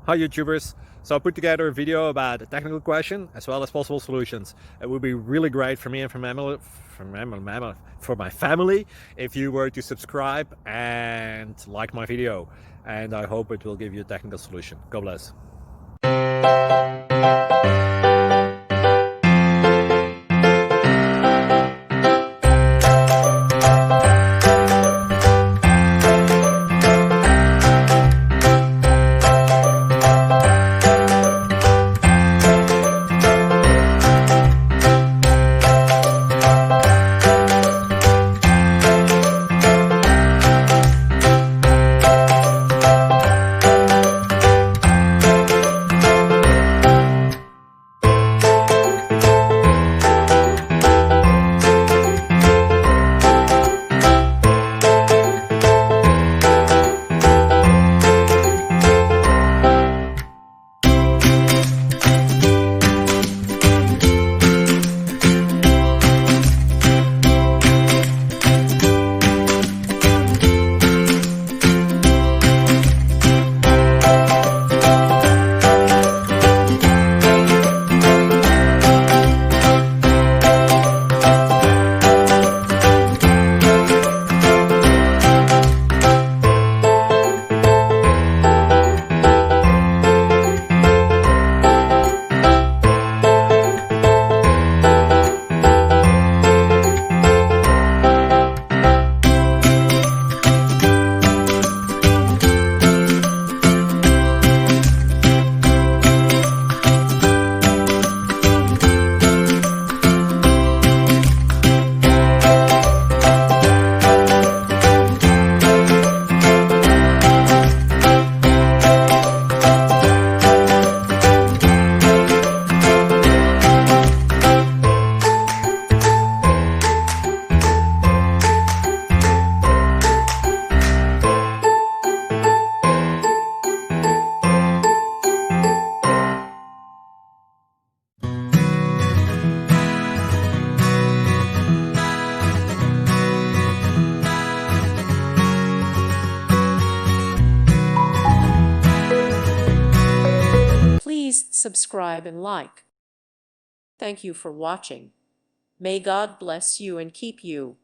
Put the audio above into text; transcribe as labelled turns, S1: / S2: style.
S1: Hi YouTubers. So I put together a video about a technical question as well as possible solutions. It would be really great for me and for my family if you were to subscribe and like my video, and I hope it will give you a technical solution. God bless.
S2: Please subscribe and like. Thank you for watching. May God bless you and keep you.